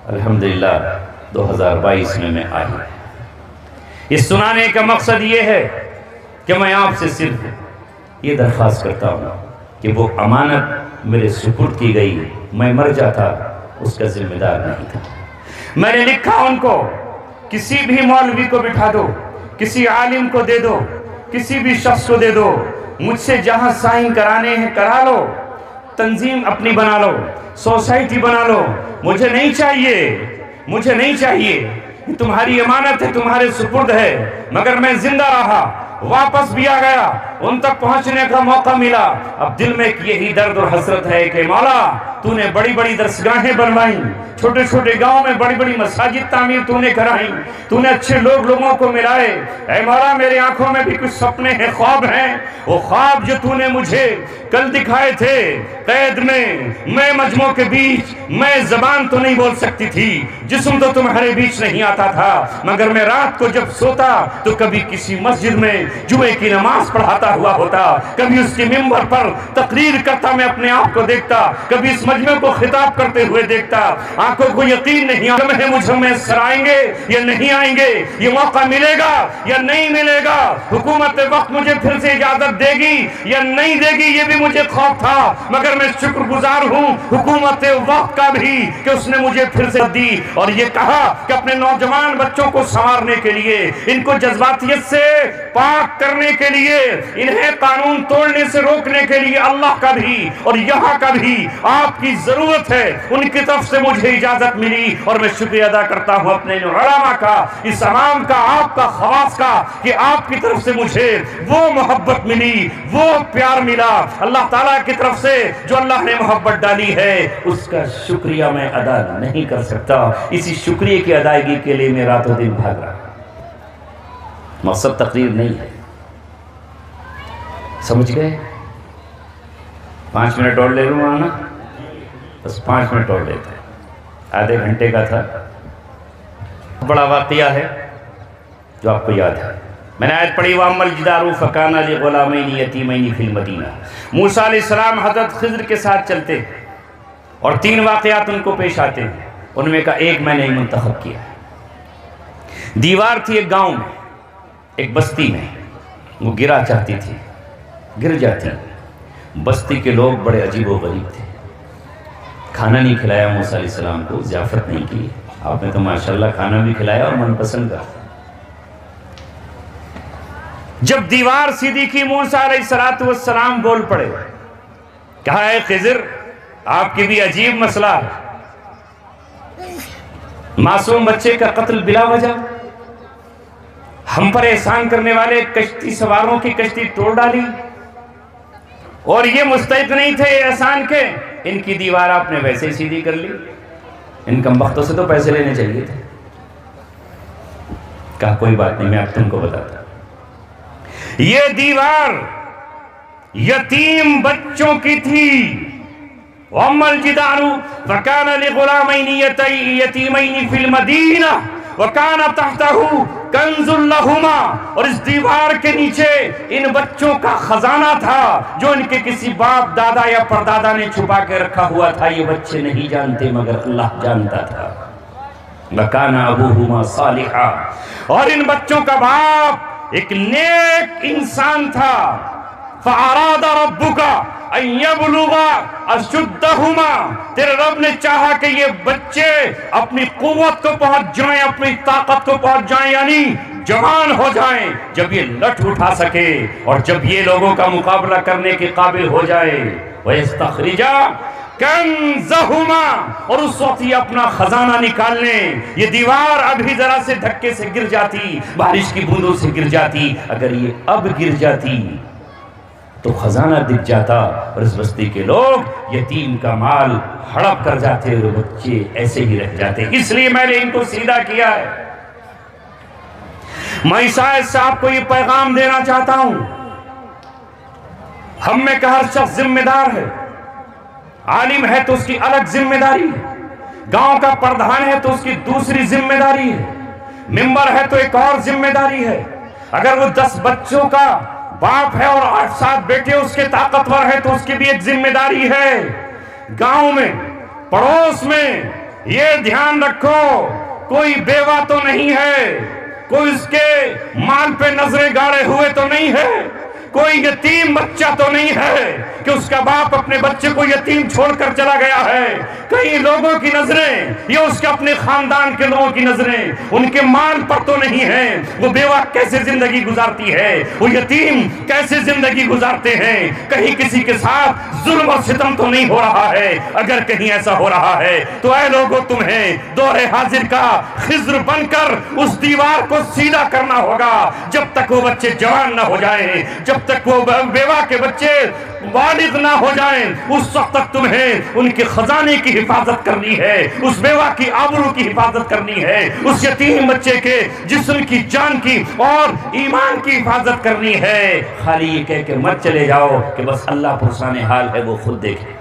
الحمدللہ 2022 میں آئی۔ اس سنانے کا مقصد یہ ہے کہ میں آپ سے صرف یہ درخواست کرتا ہوں کہ وہ امانت میرے سپرد کی گئی، میں مر جاتا اس کا ذمہ دار نہیں تھا۔ میں نے لکھا ان کو، کسی بھی مولوی کو بٹھا دو، کسی عالم کو دے دو، کسی بھی شخص کو دے دو، مجھ سے جہاں سائن کرانے ہیں کرا لو، تنظیم اپنی بنا لو، سوسائٹی بنا لو، مجھے نہیں چاہیے، یہ تمہاری امانت ہے، تمہارے سپرد ہے، مگر میں زندہ رہا، واپس بھی آ گیا ان تک پہنچنے کا موقع ملا. اب دل میں یہی درد اور حسرت ہے کہ مولا تو نے بڑی بڑی درسگاہیں بنوائیں، چھوٹے چھوٹے گاؤں میں بڑی بڑی مساجد تعمیر تو نے کرائیں، تو نے اچھے لوگوں کو ملائے. اے مولا میرے آنکھوں میں بھی کچھ سپنے ہیں، خواب ہیں. وہ خواب جو تو نے مجھے کل دکھائے تھے قید میں مجموع کے بیچ، میں زبان تو نہیں بول سکتی تھی، جسم تو تمہارے بیچ نہیں آتا تھا، مگر میں رات کو جب سوتا تو کبھی کسی مسجد میں جمعے کی نماز پڑھاتا ہوا ہوتا، کبھی اس کے ممبر پر تقریر کرتا میں اپنے آپ کو دیکھتا، کبھی اس مجمع کو خطاب کرتے ہوئے دیکھتا. آنکھوں کو یقین نہیں آتا مجھے میں سر آئیں گے یا نہیں آئیں گے، یہ موقع ملے گا یا نہیں ملے گا، حکومت وقت مجھے پھر سے اجازت دے گی یا نہیں دے گی، یہ بھی مجھے خوف تھا. مگر میں شکر گزار ہوں حکومت وقت کا بھی کہ اس نے مجھے پھر سے دی اور یہ کہا کہ اپنے نوجوان بچوں کو سنوارنے کے لیے، ان کو جذباتیت سے پاک کرنے کے لیے، انہیں قانون توڑنے سے روکنے کے لیے اللہ کا بھی اور یہاں کا بھی آپ کی ضرورت ہے. ان کی طرف سے مجھے اجازت ملی اور میں شکریہ ادا کرتا ہوں اپنے علماء کا، اس عوام کا، آپ کا، خواص کا، کہ آپ کی طرف سے مجھے وہ محبت ملی، وہ پیار ملا اللہ تعالیٰ کی طرف سے جو اللہ نے محبت ڈالی ہے، اس کا شکریہ میں ادا نہیں کر سکتا. اسی شکریہ کی ادائیگی کے لیے میں رات و دن بھاگ رہا. مقصد تقریر نہیں ہے، سمجھ گئے؟ 5 منٹ اور لے لوں آنا، بس 5 منٹ اور لیتے ہیں، آدھے گھنٹے کا تھا. بڑا واقعہ ہے جو آپ کو یاد ہے. میں نے آیت پڑھی وَأَمَّا الْجِدَارُ فَكَانَ لِغُلَامَيْنِ يَتِيمَيْنِ فِي الْمَدِينَةِ. موسیٰ علیہ السلام حضرت خضر کے ساتھ چلتے اور 3 واقعات ان کو پیش آتے ہیں، ان میں کا ایک میں نے منتخب کیا. دیوار تھی ایک گاؤں میں، ایک بستی میں، وہ گرا چاہتی تھی، گر جاتی. بستی کے لوگ بڑے عجیب و غریب تھے. کھانا نہیں کھلایا موسیٰ علیہ السلام کو، ضیافت نہیں کی. آپ نے تو ماشاءاللہ کھانا بھی کھلایا اور من پسند کا. جب دیوار سیدھی کی موسیٰ علیہ السلام بول پڑے، کہا اے خضر آپ کی بھی عجیب مسئلہ ہے، معصوم بچے کا قتل بلا وجہ، ہم پر احسان کرنے والے کشتی سواروں کی کشتی توڑ ڈالی اور یہ مستحق نہیں تھے احسان کے، ان کی دیوار آپ نے ویسے ہی سیدھی کر لی، ان کمبختوں سے تو پیسے لینے چاہیے تھے. کہا کوئی بات نہیں، میں اب تم کو بتاتا. یہ دیوار یتیم بچوں کی تھی. وَأَمَّا الْجِدَارُ فَكَانَ لِغُلَامَيْنِ يَتِيمَيْنِ فِي الْمَدِينَةِ وَكَانَ تَحْتَهُ كَنْزٌ لَهُمَا. اور اس دیوار کے نیچے ان بچوں کا خزانہ تھا جو ان کے کسی باپ دادا یا پردادا نے چھپا کے رکھا ہوا تھا. یہ بچے نہیں جانتے مگر اللہ جانتا تھا. وَكَانَ أَبُوهُمَا صَالِحًا. اور ان بچوں کا باپ ایک نیک انسان تھا. فَأَرَادَ رَبُّكَ أَن يَبْلُغَ أَشُدَّهُمَا. تیرے رب نے چاہا کہ یہ بچے اپنی قوت کو پہنچ جائیں، اپنی طاقت کو پہنچ جائیں، یعنی جوان ہو جائیں، جب یہ لٹ اٹھا سکے اور جب یہ لوگوں کا مقابلہ کرنے کے قابل ہو جائے. وَيَسْتَخْرِجَ كَنْزَهُمَا. اور اس وقت یہ اپنا خزانہ نکال لیں. یہ دیوار ابھی ذرا سے دھکے سے گر جاتی، بارش کی بوندوں سے گر جاتی، اگر یہ اب گر جاتی تو خزانہ دکھ جاتا اور اس بستی کے لوگ یتیم کا مال ہڑپ کر جاتے اور بچے ایسے ہی رہ جاتے. اس لیے میں نے ان کو سیدھا کیا ہے. میں عیسائی صاحب کو یہ پیغام دینا چاہتا ہوں، ہم میں کا ہر شخص ذمہ دار ہے. عالم ہے تو اس کی الگ ذمہ داری ہے، گاؤں کا پردھان ہے تو اس کی دوسری ذمہ داری ہے، ممبر ہے تو ایک اور ذمہ داری ہے. اگر وہ 10 بچوں کا باپ ہے اور 8-7 بیٹے اس کے طاقتور ہے تو اس کی بھی ایک ذمہ داری ہے. گاؤں میں، پڑوس میں یہ دھیان رکھو کوئی بیوہ تو نہیں ہے، کوئی اس کے مال پہ نظریں گاڑے ہوئے تو نہیں ہے، کوئی یتیم بچہ تو نہیں ہے کہ اس کا باپ اپنے بچے کو یتیم چھوڑ کر چلا گیا ہے. کئی لوگوں کی نظریں، یہ اس کے اپنے خاندان کے لوگوں کی نظریں ان کے مال پر تو نہیں ہیں. وہ بیوہ کیسے زندگی گزارتی ہے، وہ یتیم کیسے زندگی گزارتے ہیں، کہیں کسی کے ساتھ ظلم اور ستم تو نہیں ہو رہا ہے. اگر کہیں ایسا ہو رہا ہے تو اے لوگوں تمہیں دور حاضر کا خضر بن کر اس دیوار کو سیدھا کرنا ہوگا. جب تک وہ بچے جوان نہ ہو جائیں، جب جب تک وہ بیوہ کے بچے بالغ نہ ہو جائیں اس وقت تک تمہیں ان کے خزانے کی حفاظت کرنی ہے، اس بیوہ کی آبرو کی حفاظت کرنی ہے، اس یتیم بچے کے جسم کی، جان کی اور ایمان کی حفاظت کرنی ہے۔ خالی یہ کہہ کے مت چلے جاؤ کہ بس اللہ پرسان حال ہے وہ خود دیکھے۔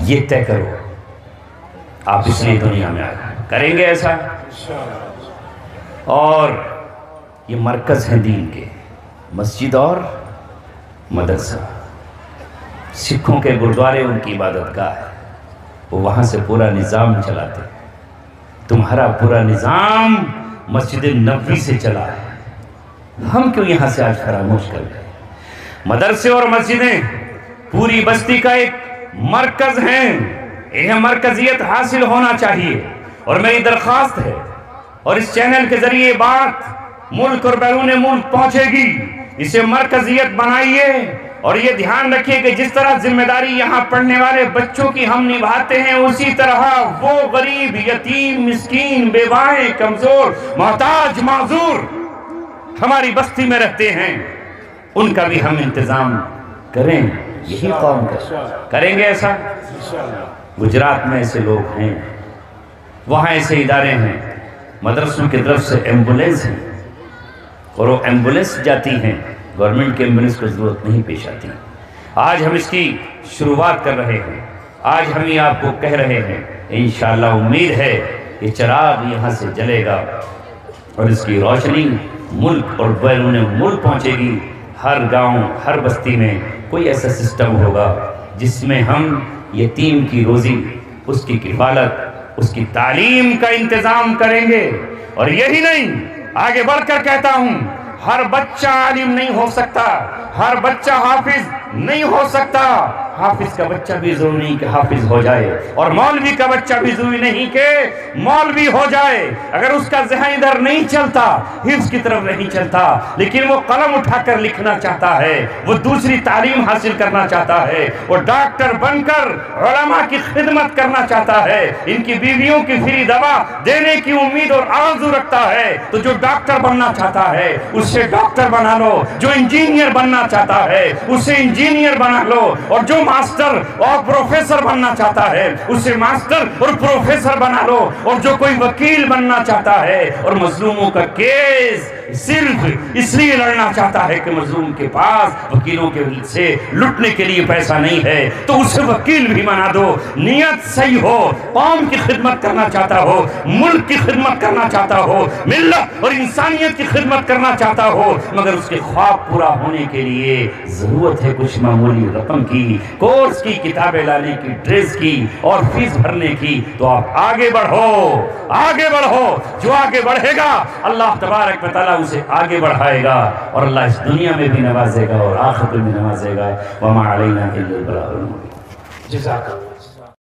یہ طے کرو آپ اس لیے دنیا میں آئے، کریں گے ایسا؟ اور یہ مرکز ہیں دین کے، مسجد اور مدرسہ، سکھوں کے گردوارے ان کی عبادت گاہ ہے، وہ وہاں سے پورا نظام چلاتے ہیں۔ تمہارا پورا نظام مسجد نبوی سے چلا ہے، ہم کیوں یہاں سے آج فراموش کر گئے؟ مدرسے اور مسجدیں پوری بستی کا ایک مرکز ہیں، یہ مرکزیت حاصل ہونا چاہیے۔ اور میری درخواست ہے اور اس چینل کے ذریعے بات ملک اور بیرون ملک پہنچے گی، اسے مرکزیت بنائیے اور یہ دھیان رکھیے کہ جس طرح ذمہ داری یہاں پڑھنے والے بچوں کی ہم نبھاتے ہیں، اسی طرح وہ غریب، یتیم، مسکین، بیوائیں، کمزور، محتاج، معذور ہماری بستی میں رہتے ہیں، ان کا بھی ہم انتظام کریں۔ یہی قوم کریں گے ایسا؟ گجرات میں ایسے لوگ ہیں، وہاں ایسے ادارے ہیں، مدرسوں کی طرف سے ایمبولینس ہیں اور وہ ایمبولینس جاتی ہیں، گورنمنٹ کے ایمبولینس کو ضرورت نہیں پیش آتی۔ آج ہم اس کی شروعات کر رہے ہیں، آج ہم یہ آپ کو کہہ رہے ہیں، انشاءاللہ امید ہے یہ چراغ یہاں سے جلے گا اور اس کی روشنی ملک اور بیرون ملک پہنچے گی۔ ہر گاؤں، ہر بستی میں کوئی ایسا سسٹم ہوگا جس میں ہم یتیم کی روزی، اس کی کفالت، اس کی تعلیم کا انتظام کریں گے۔ اور یہی نہیں، آگے بڑھ کر کہتا ہوں، ہر بچہ عالم نہیں ہو سکتا، ہر بچہ حافظ نہیں ہو سکتا، حافظ کا بچہ بھی ضروری نہیں کہ حافظ ہو جائے، اور مولوی کا بچہ بھی ضروری نہیں کہ مولوی ہو جائے۔ اگر اس کا ذہن ادھر نہیں چلتا، حفظ کی طرف نہیں چلتا، لیکن وہ قلم اٹھا کر لکھنا چاہتا ہے، وہ دوسری تعلیم حاصل کرنا چاہتا ہے، وہ ڈاکٹر بن کر علماء کی خدمت کرنا چاہتا ہے، ان کی بیویوں کی فری دوا دینے کی امید اور آرزو رکھتا ہے، تو جو ڈاکٹر بننا چاہتا ہے اسے ڈاکٹر بنا لو، جو انجینئر بننا چاہتا ہے اسے انجینئر بنا لو، اور جو ماسٹر اور پروفیسر بننا چاہتا ہے اسے ماسٹر اور پروفیسر بنا لو، اور جو کوئی وکیل بننا چاہتا ہے اور مظلوموں کا کیس صرف اس لیے لڑنا چاہتا ہے کہ مظلوم کے پاس وکیلوں کے سے لٹنے کے لیے پیسہ نہیں ہے، تو اسے وکیل بھی بنا دو۔ نیت صحیح ہو، قوم کی خدمت کرنا چاہتا ہو، ملک کی خدمت کرنا چاہتا ہو، ملت اور انسانیت کی خدمت کرنا چاہتا ہو، مگر اس کے خواب پورا ہونے کے لیے ضرورت ہے کچھ معمولی رقم کی، کورس کی، کتابیں لانے کی، ڈریس کی اور فیس بھرنے کی۔ تو آپ آگے بڑھو، آگے بڑھو، جو آگے بڑھے گا اللہ تبارک و تعالیٰ اسے آگے بڑھائے گا، اور اللہ اس دنیا میں بھی نوازے گا اور آخرت میں بھی نوازے گا۔ وما علینا الا البلاغ المبین۔ جزاک اللہ۔